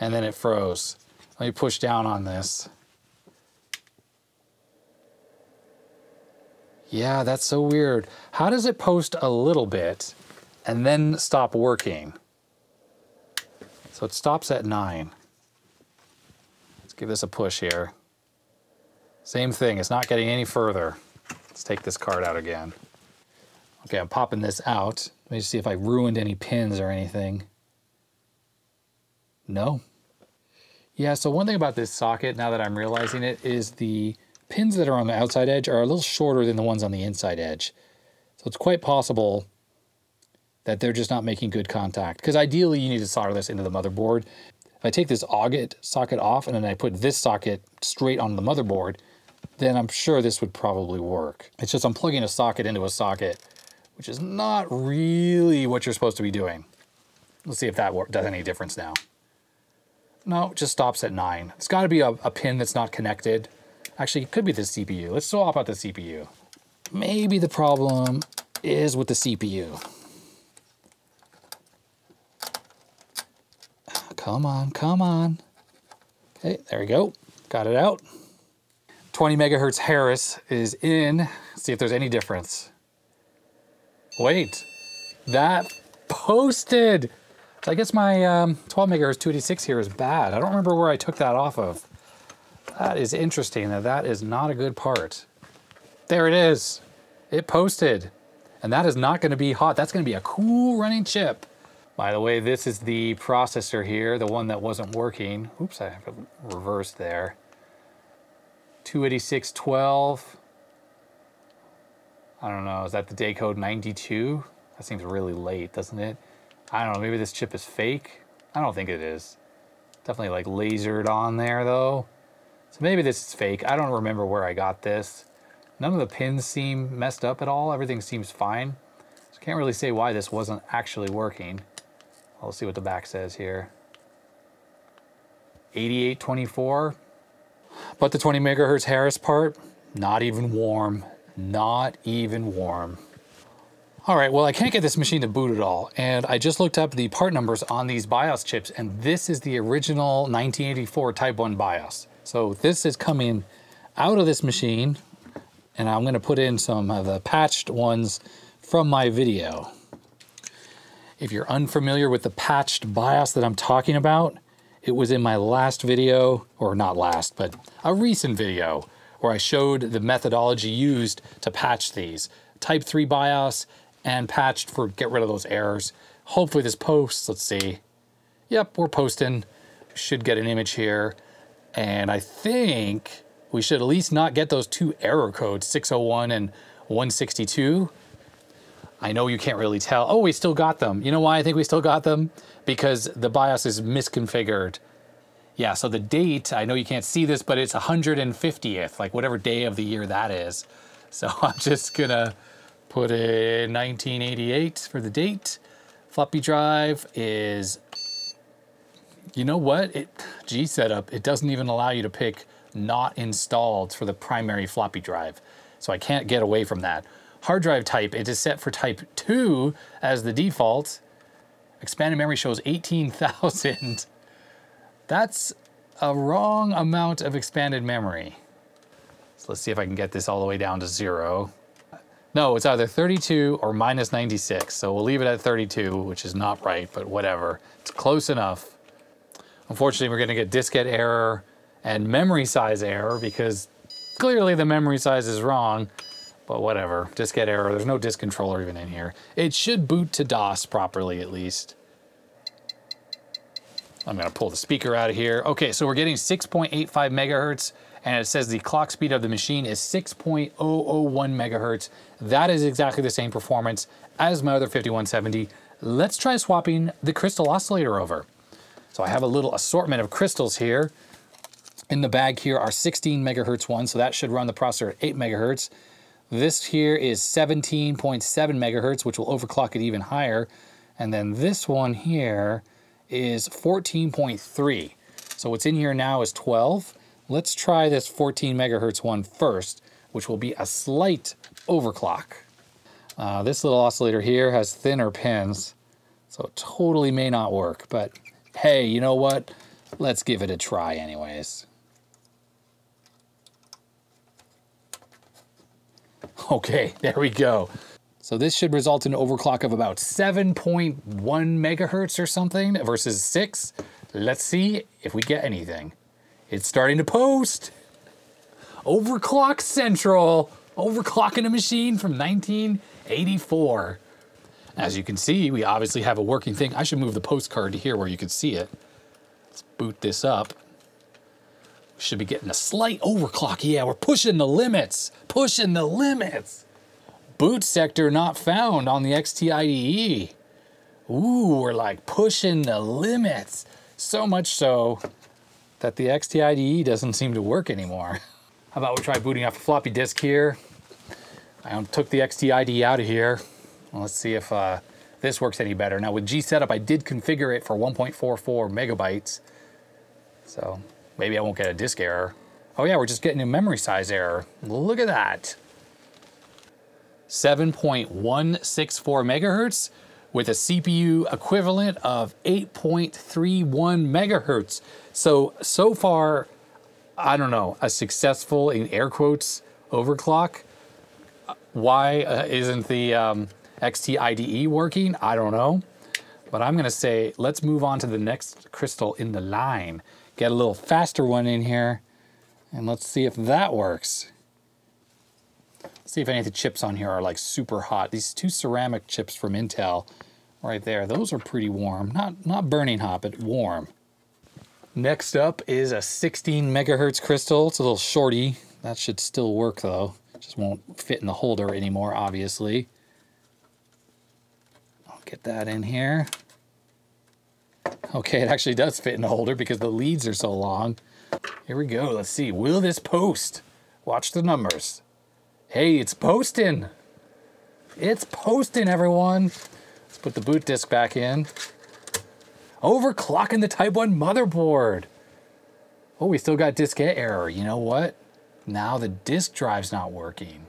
and then it froze. Let me push down on this. Yeah, that's so weird. How does it post a little bit and then stop working? So it stops at 9. Let's give this a push here. Same thing, it's not getting any further. Let's take this card out again. Okay, I'm popping this out. Let me see if I ruined any pins or anything. No. Yeah, so one thing about this socket, now that I'm realizing it, is the pins that are on the outside edge are a little shorter than the ones on the inside edge. So it's quite possible that they're just not making good contact. Because ideally, you need to solder this into the motherboard. If I take this auget socket off and then I put this socket straight on the motherboard, then I'm sure this would probably work. It's just I'm plugging a socket into a socket, which is not really what you're supposed to be doing. Let's see if that does any difference now. No, it just stops at 9. It's got to be a pin that's not connected. Actually, it could be the CPU. Let's swap out the CPU. Maybe the problem is with the CPU. Come on, come on. Okay, there we go. Got it out. 20 megahertz Harris is in. Let's see if there's any difference. Wait, that posted. I guess my 12 megahertz 286 here is bad. I don't remember where I took that off of. That is interesting. That is not a good part. There it is. It posted. And that is not going to be hot. That's going to be a cool running chip. By the way, this is the processor here, the one that wasn't working. Oops, I have it reversed there. 28612. I don't know, is that the day code 92? That seems really late, doesn't it? I don't know, maybe this chip is fake? I don't think it is. Definitely like lasered on there though. So maybe this is fake. I don't remember where I got this. None of the pins seem messed up at all. Everything seems fine. So I can't really say why this wasn't actually working. I'll see what the back says here. 8824. But the 20 megahertz Harris part, not even warm. Not even warm. All right, well, I can't get this machine to boot at all. And I just looked up the part numbers on these BIOS chips, and this is the original 1984 Type 1 BIOS. So this is coming out of this machine, and I'm gonna put in some of the patched ones from my video. If you're unfamiliar with the patched BIOS that I'm talking about, it was in my last video, or not last, but a recent video, where I showed the methodology used to patch these. Type 3 BIOS and patched for get rid of those errors. Hopefully this posts, let's see. Yep, we're posting. Should get an image here. And I think we should at least not get those two error codes, 601 and 162. I know you can't really tell. Oh, we still got them. You know why I think we still got them? Because the BIOS is misconfigured. Yeah, so the date, I know you can't see this, but it's 150th, like whatever day of the year that is. So I'm just gonna put in 1988 for the date. Floppy drive is, you know what? G setup, it doesn't even allow you to pick not installed for the primary floppy drive. So I can't get away from that. Hard drive type, it is set for type 2 as the default. Expanded memory shows 18,000. That's a wrong amount of expanded memory. So let's see if I can get this all the way down to 0. No, it's either 32 or minus 96. So we'll leave it at 32, which is not right, but whatever. It's close enough. Unfortunately, we're gonna get diskette error and memory size error because clearly the memory size is wrong, but whatever. Diskette error, there's no disk controller even in here. It should boot to DOS properly at least. I'm gonna pull the speaker out of here. Okay, so we're getting 6.85 megahertz, and it says the clock speed of the machine is 6.001 megahertz. That is exactly the same performance as my other 5170. Let's try swapping the crystal oscillator over. So I have a little assortment of crystals here. In the bag here are 16 megahertz ones, so that should run the processor at 8 megahertz. This here is 17.7 megahertz, which will overclock it even higher. And then this one here is 14.3. So what's in here now is 12. Let's try this 14 megahertz one first, which will be a slight overclock. This little oscillator here has thinner pins, so it totally may not work, but hey, you know what? Let's give it a try anyways. Okay, there we go. So this should result in an overclock of about 7.1 megahertz or something versus 6. Let's see if we get anything. It's starting to post. Overclock Central. Overclocking a machine from 1984. As you can see, we obviously have a working thing. I should move the postcard to here where you can see it. Let's boot this up. We should be getting a slight overclock. Yeah, we're pushing the limits. Pushing the limits. Boot sector not found on the XT IDE. Ooh, we're like pushing the limits. So much so that the XT IDE doesn't seem to work anymore. How about we try booting off a floppy disk here? I took the XT IDE out of here. Well, let's see if this works any better. Now with G setup, I did configure it for 1.44 megabytes. So maybe I won't get a disk error. Oh yeah, we're just getting a memory size error. Look at that. 7.164 megahertz with a CPU equivalent of 8.31 megahertz. So far, I don't know, a successful, in air quotes, overclock. Why isn't the XT IDE working? I don't know. But I'm gonna say, let's move on to the next crystal in the line. Get a little faster one in here, and let's see if that works. Let's see if any of the chips on here are like super hot. These two ceramic chips from Intel right there, those are pretty warm. Not burning hot, but warm. Next up is a 16 megahertz crystal. It's a little shorty. That should still work though. Just won't fit in the holder anymore, obviously. I'll get that in here. Okay, it actually does fit in the holder because the leads are so long. Here we go, let's see. Will this post? Watch the numbers. Hey, it's posting. It's posting, everyone. Let's put the boot disk back in. Overclocking the Type 1 motherboard. Oh, we still got diskette error. You know what? Now the disk drive's not working.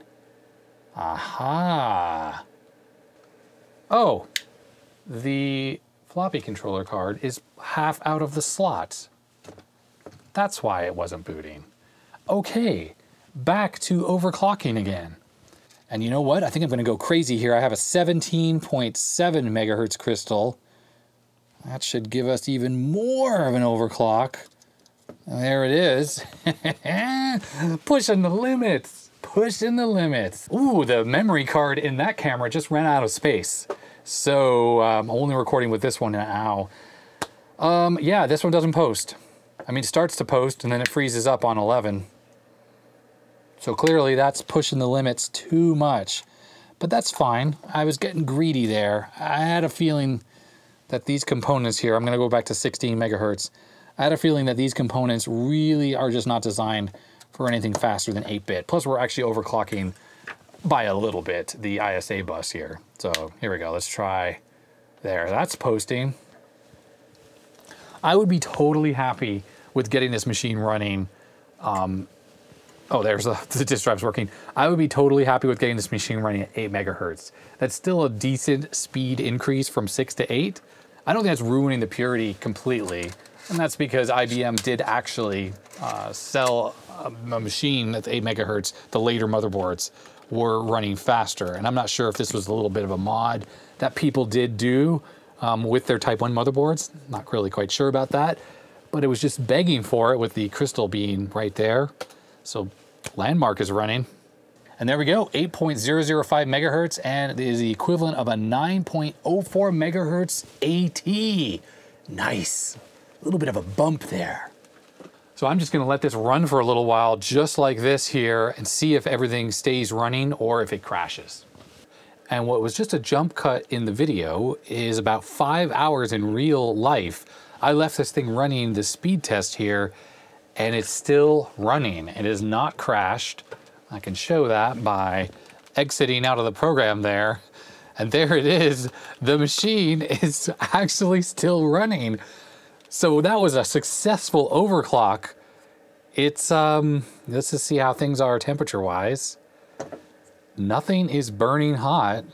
Aha. Oh, the floppy controller card is half out of the slot. That's why it wasn't booting. Okay, back to overclocking again. And you know what? I think I'm gonna go crazy here. I have a 17.7 megahertz crystal. That should give us even more of an overclock. There it is. Pushing the limits. Pushing the limits. Ooh, the memory card in that camera just ran out of space. So I'm only recording with this one now. Yeah, this one doesn't post. I mean, it starts to post and then it freezes up on 11. So clearly that's pushing the limits too much. But that's fine. I was getting greedy there. I had a feeling that these components here, I'm gonna go back to 16 megahertz. I had a feeling that these components really are just not designed for anything faster than 8-bit. Plus we're actually overclocking by a little bit the ISA bus here. So here we go, let's try there. That's posting. I would be totally happy with getting this machine running. Oh, there's the disk drive's working. I would be totally happy with getting this machine running at 8 megahertz. That's still a decent speed increase from 6 to 8. I don't think that's ruining the purity completely. And that's because IBM did actually sell a machine that's 8 megahertz. The later motherboards were running faster. And I'm not sure if this was a little bit of a mod that people did do with their Type 1 motherboards. Not really quite sure about that. But it was just begging for it with the crystal being right there. So Landmark is running. And there we go, 8.005 megahertz, and it is the equivalent of a 9.04 megahertz AT. Nice. A little bit of a bump there. So I'm just gonna let this run for a little while, just like this here, and see if everything stays running or if it crashes. And what was just a jump cut in the video is about 5 hours in real life. I left this thing running the speed test here, and it's still running. It is not crashed. I can show that by exiting out of the program there. And there it is. The machine is actually still running. So that was a successful overclock. It's, let's just see how things are temperature-wise. Nothing is burning hot,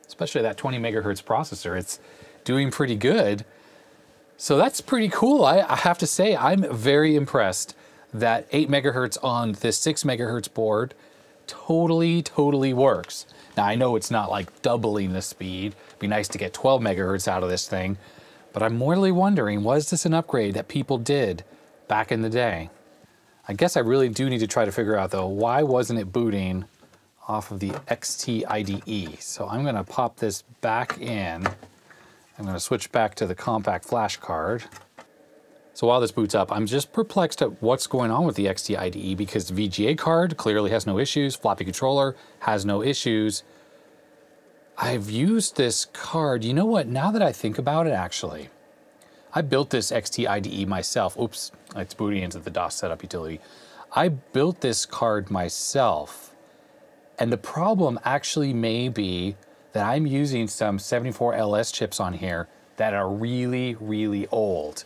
especially that 20 megahertz processor. It's doing pretty good. So that's pretty cool. I have to say, I'm very impressed that 8 megahertz on this 6 megahertz board totally works. Now I know it's not like doubling the speed. It'd be nice to get 12 megahertz out of this thing, but I'm mortally wondering, was this an upgrade that people did back in the day? I guess I really do need to try to figure out though, why wasn't it booting off of the XT IDE? So I'm gonna pop this back in. I'm gonna switch back to the compact flash card. So while this boots up, I'm just perplexed at what's going on with the XT IDE because the VGA card clearly has no issues, floppy controller has no issues. I've used this card, you know what, now that I think about it actually, I built this XT IDE myself. Oops, it's booting into the DOS setup utility. I built this card myself, and the problem actually may be that I'm using some 74LS chips on here that are really old.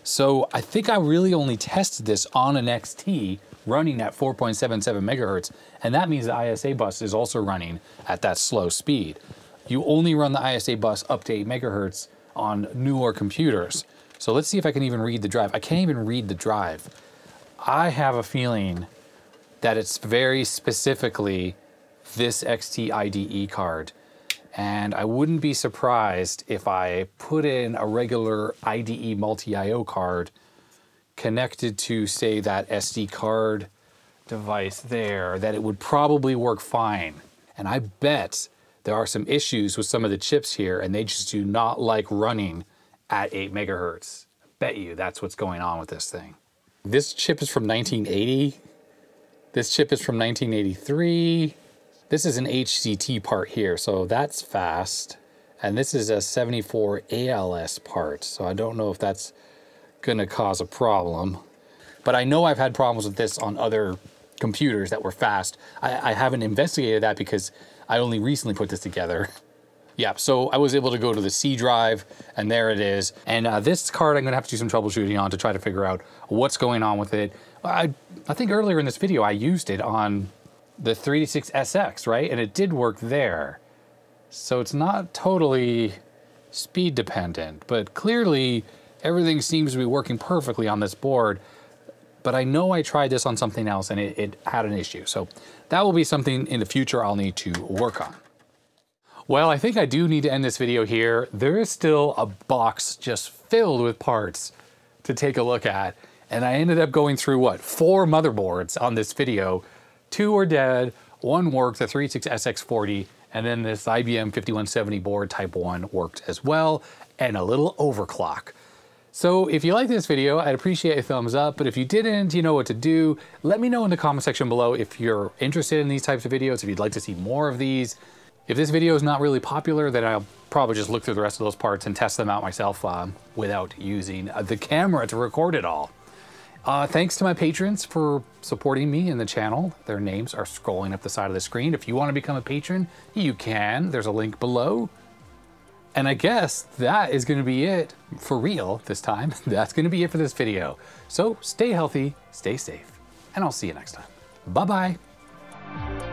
So I think I really only tested this on an XT running at 4.77 megahertz, and that means the ISA bus is also running at that slow speed. You only run the ISA bus up to 8 megahertz on newer computers. So let's see if I can even read the drive. I can't even read the drive. I have a feeling that it's very specifically this XT IDE card. And I wouldn't be surprised if I put in a regular IDE multi-IO card connected to, say, that SD card device there, that it would probably work fine. And I bet there are some issues with some of the chips here, and they just do not like running at 8 megahertz. I bet you that's what's going on with this thing. This chip is from 1980. This chip is from 1983. This is an HCT part here, so that's fast. And this is a 74 ALS part, so I don't know if that's gonna cause a problem. But I know I've had problems with this on other computers that were fast. I haven't investigated that because I only recently put this together. Yeah, so I was able to go to the C drive, and there it is. And this card I'm gonna have to do some troubleshooting on to try to figure out what's going on with it. I think earlier in this video I used it on the 386SX, right? And it did work there. So it's not totally speed dependent, but clearly everything seems to be working perfectly on this board. But I know I tried this on something else and it had an issue. So that will be something in the future I'll need to work on. Well, I think I do need to end this video here. There is still a box just filled with parts to take a look at. And I ended up going through, what, 4 motherboards on this video. 2 were dead, 1 worked, the 36SX40, and then this IBM 5170 board Type 1 worked as well, and a little overclock. So if you like this video, I'd appreciate a thumbs up, but if you didn't, you know what to do. Let me know in the comment section below if you're interested in these types of videos, if you'd like to see more of these. If this video is not really popular, then I'll probably just look through the rest of those parts and test them out myself without using the camera to record it all. Thanks to my patrons for supporting me in the channel. Their names are scrolling up the side of the screen. If you want to become a patron, you can. There's a link below. And I guess that is going to be it for real this time. That's going to be it for this video. So stay healthy, stay safe, and I'll see you next time. Bye-bye.